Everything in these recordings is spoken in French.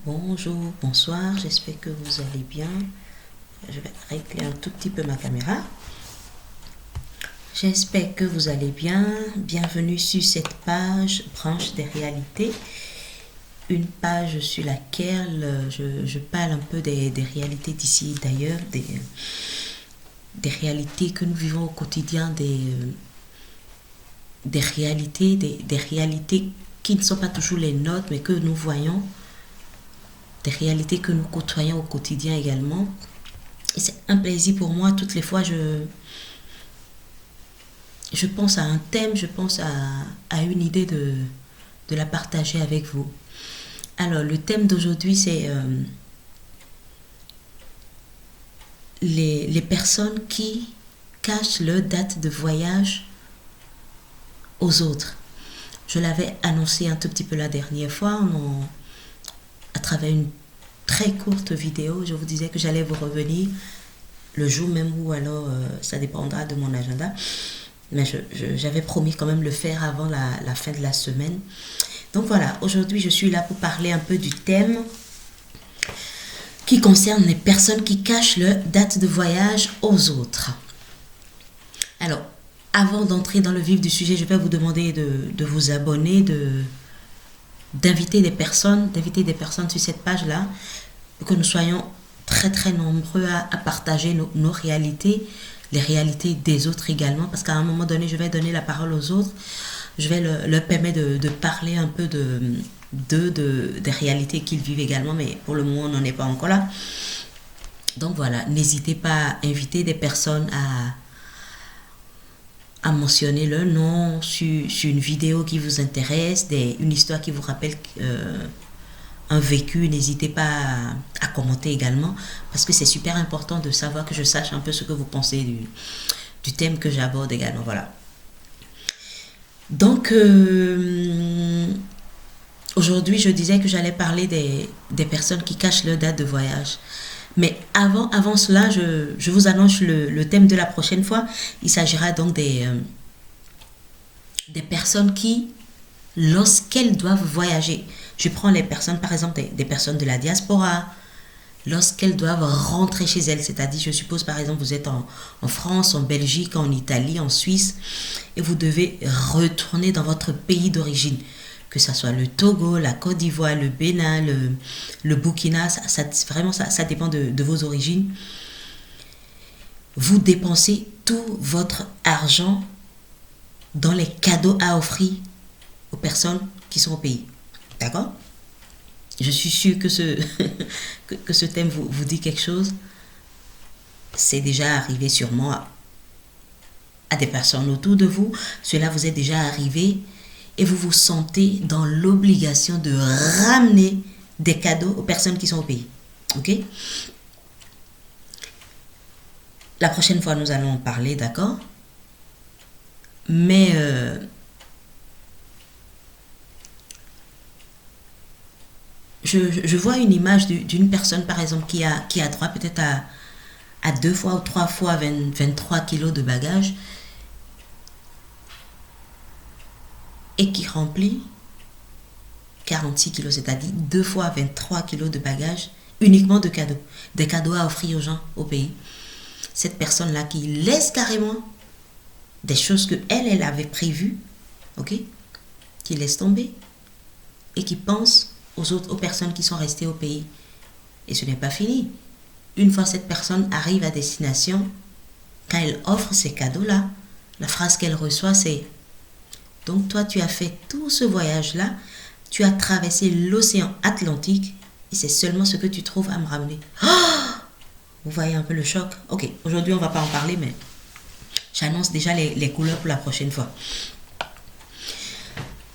Bonjour, bonsoir, j'espère que vous allez bien. Je vais régler un tout petit peu ma caméra. J'espère que vous allez bien. Bienvenue sur cette page Branche des réalités. Une page sur laquelle je parle un peu des réalités d'ici et d'ailleurs, des réalités que nous vivons au quotidien, des réalités qui ne sont pas toujours les nôtres, mais que nous voyons, des réalités que nous côtoyons au quotidien également. Et c'est un plaisir pour moi. Toutes les fois, je pense à un thème, je pense à une idée de la partager avec vous. Alors, le thème d'aujourd'hui, c'est les personnes qui cachent leur date de voyage aux autres. Je l'avais annoncé un tout petit peu la dernière fois, à travers une très courte vidéo. Je vous disais que j'allais vous revenir le jour même ou alors ça dépendra de mon agenda. Mais j'avais promis quand même le faire avant la fin de la semaine. Donc voilà, aujourd'hui je suis là pour parler un peu du thème qui concerne les personnes qui cachent leur date de voyage aux autres. Alors, avant d'entrer dans le vif du sujet, je vais vous demander de vous abonner, d'inviter des personnes sur cette page-là, pour que nous soyons très très nombreux à partager nos réalités, les réalités des autres également, parce qu'à un moment donné, je vais donner la parole aux autres, je vais leur permettre de parler un peu des réalités qu'ils vivent également, mais pour le moment, on n'en est pas encore là. Donc voilà, n'hésitez pas à inviter des personnes à mentionner leur nom sur une vidéo qui vous intéresse, une histoire qui vous rappelle un vécu. N'hésitez pas à commenter également, parce que c'est super important de savoir, que je sache un peu ce que vous pensez du thème que j'aborde également. Voilà. Donc, aujourd'hui, je disais que j'allais parler des personnes qui cachent leur date de voyage. Mais avant cela, je vous annonce le thème de la prochaine fois. Il s'agira donc des personnes qui, lorsqu'elles doivent voyager, je prends les personnes, par exemple, des personnes de la diaspora, lorsqu'elles doivent rentrer chez elles, c'est-à-dire, je suppose, par exemple, vous êtes en France, en Belgique, en Italie, en Suisse, et vous devez retourner dans votre pays d'origine, que ce soit le Togo, la Côte d'Ivoire, le Bénin, le Burkina, vraiment, ça dépend de vos origines. Vous dépensez tout votre argent dans les cadeaux à offrir aux personnes qui sont au pays. D'accord? Je suis sûre que ce thème vous dit quelque chose. C'est déjà arrivé sûrement à des personnes autour de vous. Cela vous est déjà arrivé et vous vous sentez dans l'obligation de ramener des cadeaux aux personnes qui sont au pays. Ok? La prochaine fois, nous allons en parler, d'accord? Mais je vois une image d'une personne, par exemple, qui a droit peut-être à 2 fois ou 3 fois 23 kilos de bagages et qui remplit 46 kilos, c'est-à-dire 2 fois 23 kilos de bagages uniquement de cadeaux. Des cadeaux à offrir aux gens au pays. Cette personne-là qui laisse carrément des choses que elle avait prévues, ok, qui laisse tomber et qui pense aux personnes qui sont restées au pays. Et ce n'est pas fini. Une fois cette personne arrive à destination, quand elle offre ces cadeaux-là, la phrase qu'elle reçoit, c'est: donc toi, tu as fait tout ce voyage-là, tu as traversé l'océan Atlantique, et c'est seulement ce que tu trouves à me ramener. Oh, vous voyez un peu le choc? Ok, aujourd'hui, on ne va pas en parler, mais j'annonce déjà les couleurs pour la prochaine fois.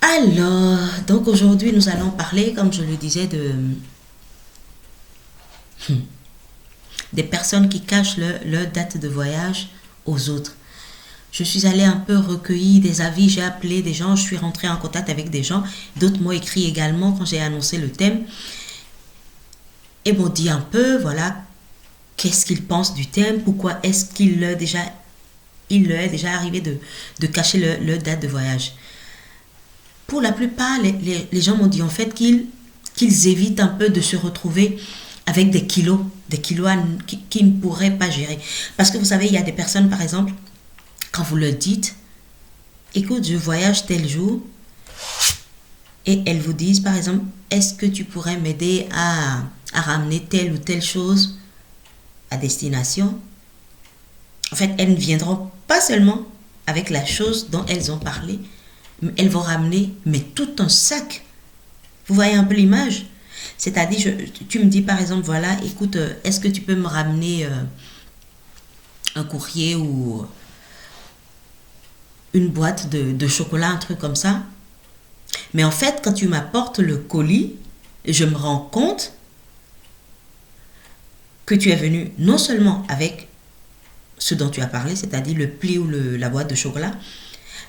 Alors, donc aujourd'hui, nous allons parler, comme je le disais, des personnes qui cachent leur date de voyage aux autres. Je suis allée un peu recueillir des avis, j'ai appelé des gens, je suis rentrée en contact avec des gens, d'autres m'ont écrit également quand j'ai annoncé le thème, et m'ont dit un peu, voilà, qu'est-ce qu'ils pensent du thème, pourquoi est-ce qu'il leur est déjà arrivé de cacher leur date de voyage. Pour la plupart, les gens m'ont dit en fait qu'ils qu'ils évitent un peu de se retrouver avec des kilos qui ne pourraient pas gérer. Parce que vous savez, il y a des personnes, par exemple, quand vous leur dites, écoute, je voyage tel jour, et elles vous disent, par exemple, est-ce que tu pourrais m'aider à ramener telle ou telle chose à destination? En fait, elles ne viendront pas seulement avec la chose dont elles ont parlé, mais elles vont ramener tout un sac. Vous voyez un peu l'image? C'est-à-dire, tu me dis par exemple, voilà, écoute, est-ce que tu peux me ramener un courrier ou une boîte de chocolat, un truc comme ça? Mais en fait, quand tu m'apportes le colis, je me rends compte que tu es venu non seulement avec ce dont tu as parlé, c'est-à-dire le pli ou la boîte de chocolat,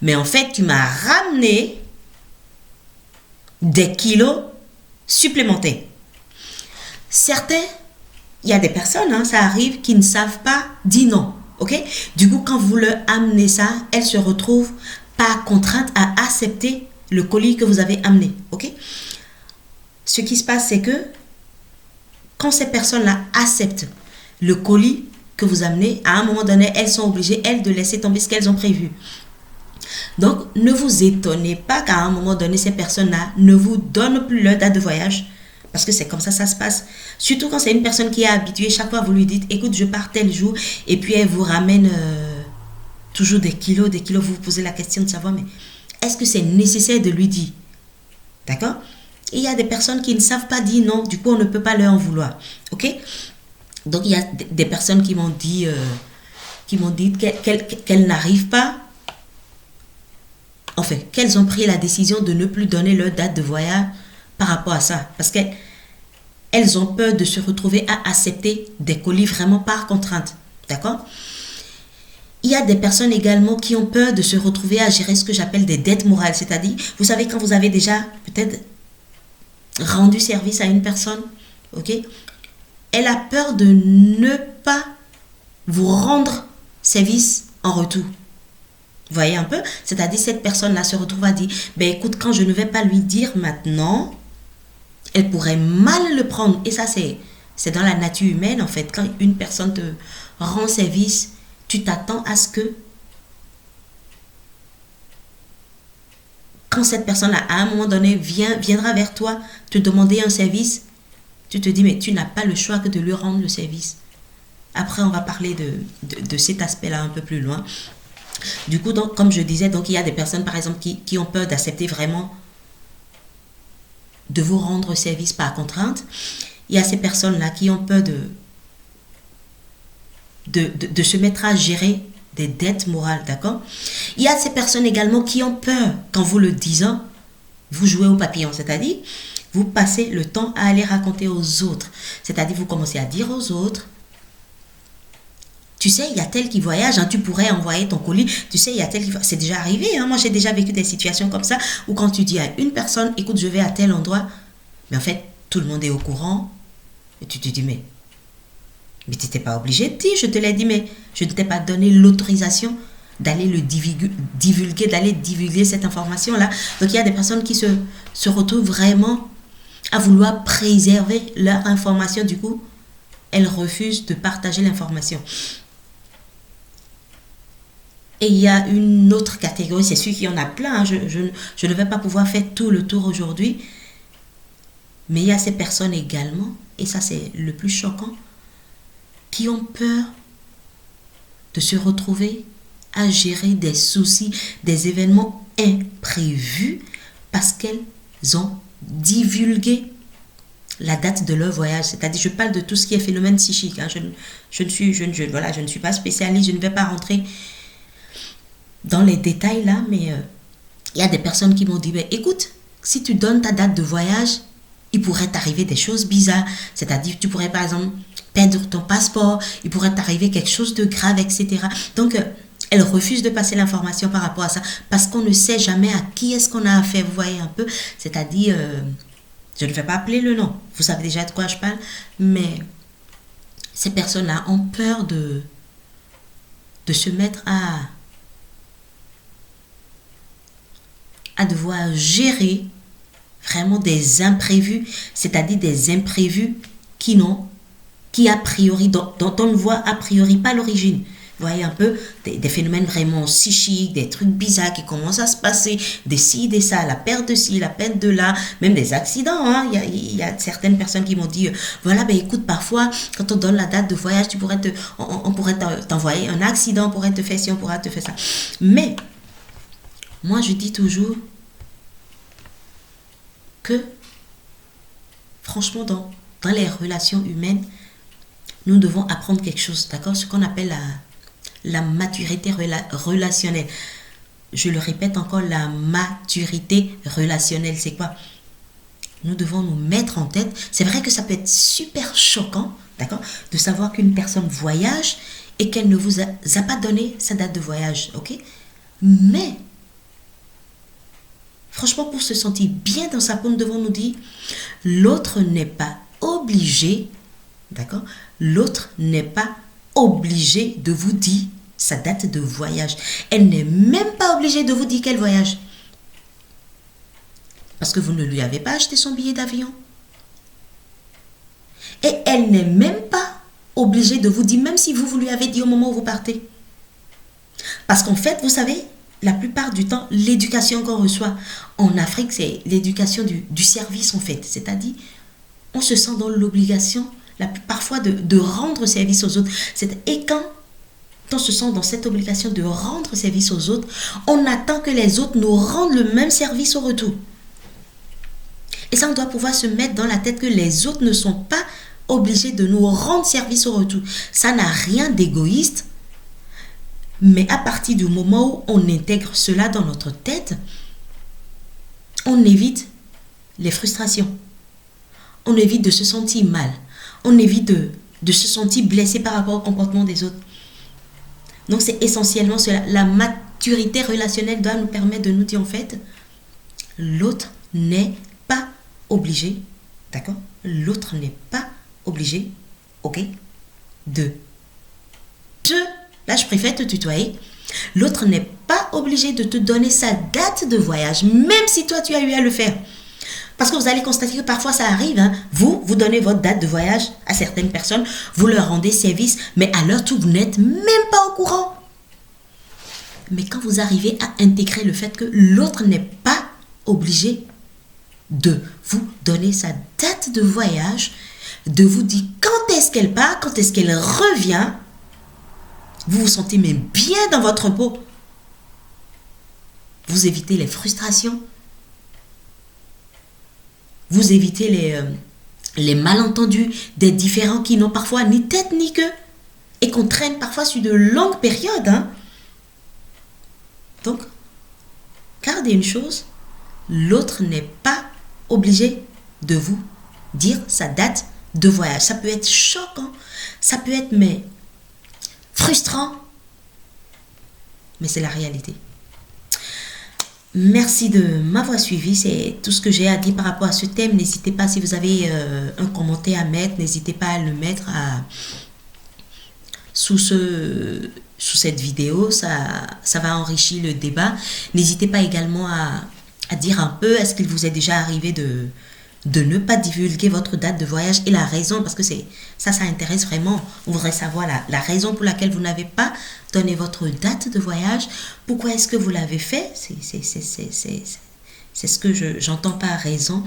mais en fait, tu m'as ramené des kilos supplémentaires. Certains, il y a des personnes, hein, ça arrive, qui ne savent pas dire non. Ok? Du coup, quand vous leur amenez ça, elles se retrouvent pas contraintes à accepter le colis que vous avez amené. Ok? Ce qui se passe, c'est que quand ces personnes-là acceptent le colis que vous amenez, à un moment donné, elles sont obligées, elles, de laisser tomber ce qu'elles ont prévu. Donc, ne vous étonnez pas qu'à un moment donné, ces personnes-là ne vous donnent plus leur date de voyage. Parce que c'est comme ça se passe. Surtout quand c'est une personne qui est habituée, chaque fois vous lui dites, écoute, je pars tel jour, et puis elle vous ramène toujours des kilos. Vous vous posez la question de savoir, mais est-ce que c'est nécessaire de lui dire? D'accord? Et il y a des personnes qui ne savent pas dire non, du coup on ne peut pas leur en vouloir. Ok? Donc il y a des personnes qui m'ont dit qu'elles n'arrivent pas, enfin, qu'elles ont pris la décision de ne plus donner leur date de voyage par rapport à ça. Parce qu'elles ont peur de se retrouver à accepter des colis vraiment par contrainte. D'accord? Il y a des personnes également qui ont peur de se retrouver à gérer ce que j'appelle des dettes morales. C'est-à-dire, vous savez, quand vous avez déjà peut-être rendu service à une personne, ok, elle a peur de ne pas vous rendre service en retour. Vous voyez un peu? C'est-à-dire, cette personne-là se retrouve à dire, ben écoute, quand je ne vais pas lui dire maintenant, elle pourrait mal le prendre. Et ça, c'est dans la nature humaine, en fait. Quand une personne te rend service, tu t'attends à ce que, quand cette personne-là, à un moment donné, viendra vers toi te demander un service, tu te dis, mais tu n'as pas le choix que de lui rendre le service. Après, on va parler de cet aspect-là un peu plus loin. Du coup, donc, comme je disais, donc, il y a des personnes, par exemple, qui ont peur d'accepter vraiment de vous rendre service par contrainte. Il y a ces personnes-là qui ont peur de se mettre à gérer des dettes morales, d'accord? Il y a ces personnes également qui ont peur, qu'en vous le disant, vous jouez au papillon, c'est-à-dire, vous passez le temps à aller raconter aux autres. C'est-à-dire, vous commencez à dire aux autres, tu sais, il y a tel qui voyage, hein, tu pourrais envoyer ton colis. Tu sais, il y a tel qui voyage. C'est déjà arrivé, hein, moi j'ai déjà vécu des situations comme ça, où quand tu dis à une personne, écoute, je vais à tel endroit, mais en fait, tout le monde est au courant, et tu te dis, mais tu n'étais pas obligé de dire, je te l'ai dit, mais je ne t'ai pas donné l'autorisation d'aller le divulguer, d'aller divulguer cette information-là. Donc, il y a des personnes qui se retrouvent vraiment à vouloir préserver leur information. Du coup, elles refusent de partager l'information. Et il y a une autre catégorie, c'est sûr qu'il y en a plein, hein, je ne vais pas pouvoir faire tout le tour aujourd'hui, mais il y a ces personnes également, et ça c'est le plus choquant, qui ont peur de se retrouver à gérer des soucis, des événements imprévus, parce qu'elles ont divulgué la date de leur voyage. C'est-à-dire, je parle de tout ce qui est phénomène psychique. Hein. Je ne suis pas spécialiste, je ne vais pas rentrer dans les détails là, mais il y a des personnes qui m'ont dit, ben, écoute, si tu donnes ta date de voyage, il pourrait t'arriver des choses bizarres. C'est-à-dire, tu pourrais par exemple perdre ton passeport, il pourrait t'arriver quelque chose de grave, etc. Donc, elles refusent de passer l'information par rapport à ça, parce qu'on ne sait jamais à qui est-ce qu'on a affaire, vous voyez un peu. C'est-à-dire, je ne vais pas appeler le nom, vous savez déjà de quoi je parle, mais ces personnes-là ont peur de se mettre à devoir gérer vraiment des imprévus, c'est-à-dire des imprévus qui a priori, dont on ne voit a priori pas l'origine. Vous voyez un peu des phénomènes vraiment psychiques, des trucs bizarres qui commencent à se passer, des ci, des ça, la perte de ci, la perte de là, même des accidents. Hein. Il y a certaines personnes qui m'ont dit, voilà, ben écoute, parfois, quand on donne la date de voyage, on pourrait t'envoyer un accident, on pourrait te faire ci, on pourrait te faire ça. Mais, moi, je dis toujours que, franchement, dans les relations humaines, nous devons apprendre quelque chose, d'accord? Ce qu'on appelle la maturité relationnelle. Je le répète encore, la maturité relationnelle, c'est quoi? Nous devons nous mettre en tête, c'est vrai que ça peut être super choquant, d'accord, de savoir qu'une personne voyage et qu'elle ne vous a pas donné sa date de voyage, ok? Mais, franchement, pour se sentir bien dans sa peau, nous devons nous dire, l'autre n'est pas obligé, d'accord? L'autre n'est pas obligé de vous dire sa date de voyage. Elle n'est même pas obligée de vous dire quel voyage. Parce que vous ne lui avez pas acheté son billet d'avion. Et elle n'est même pas obligée de vous dire, même si vous lui avez dit au moment où vous partez. Parce qu'en fait, vous savez, la plupart du temps, l'éducation qu'on reçoit en Afrique, c'est l'éducation du service en fait. C'est-à-dire, on se sent dans l'obligation parfois de rendre service aux autres. Et quand on se sent dans cette obligation de rendre service aux autres, on attend que les autres nous rendent le même service au retour. Et ça, on doit pouvoir se mettre dans la tête que les autres ne sont pas obligés de nous rendre service au retour. Ça n'a rien d'égoïste, mais à partir du moment où on intègre cela dans notre tête, on évite les frustrations. On évite de se sentir mal. On évite de se sentir blessé par rapport au comportement des autres. Donc c'est essentiellement cela. La maturité relationnelle doit nous permettre de nous dire en fait, l'autre n'est pas obligé, d'accord? L'autre n'est pas obligé, ok? Là je préfère te tutoyer. L'autre n'est pas obligé de te donner sa date de voyage, même si toi tu as eu à le faire. Parce que vous allez constater que parfois ça arrive, hein. Vous donnez votre date de voyage à certaines personnes, vous leur rendez service, mais à l'heure où vous n'êtes même pas au courant. Mais quand vous arrivez à intégrer le fait que l'autre n'est pas obligé de vous donner sa date de voyage, de vous dire quand est-ce qu'elle part, quand est-ce qu'elle revient, vous vous sentez même bien dans votre peau. Vous évitez les frustrations. Vous évitez les malentendus, des différends qui n'ont parfois ni tête ni queue et qu'on traîne parfois sur de longues périodes. Hein. Donc, gardez une chose, l'autre n'est pas obligé de vous dire sa date de voyage. Ça peut être choquant, ça peut être frustrant, mais c'est la réalité. Merci de m'avoir suivi, c'est tout ce que j'ai à dire par rapport à ce thème. N'hésitez pas, si vous avez un commentaire à mettre, n'hésitez pas à le mettre sous cette vidéo, ça va enrichir le débat. N'hésitez pas également à dire un peu, est-ce qu'il vous est déjà arrivé de ne pas divulguer votre date de voyage et la raison, parce que ça intéresse vraiment. On voudrait savoir la raison pour laquelle vous n'avez pas donné votre date de voyage. Pourquoi est-ce que vous l'avez fait? C'est ce que j'entends par raison.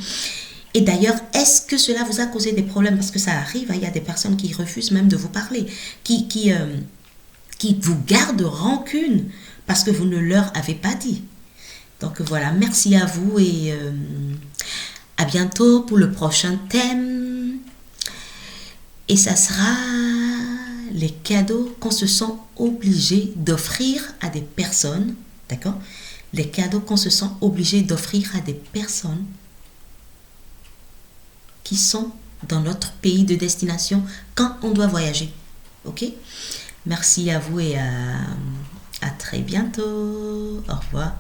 Et d'ailleurs, est-ce que cela vous a causé des problèmes? Parce que ça arrive, hein, il y a des personnes qui refusent même de vous parler, qui vous gardent rancune parce que vous ne leur avez pas dit. Donc voilà, merci à vous et à bientôt pour le prochain thème. Et ça sera les cadeaux qu'on se sent obligé d'offrir à des personnes. D'accord? Les cadeaux qu'on se sent obligé d'offrir à des personnes qui sont dans notre pays de destination quand on doit voyager. Ok? Merci à vous et à très bientôt. Au revoir.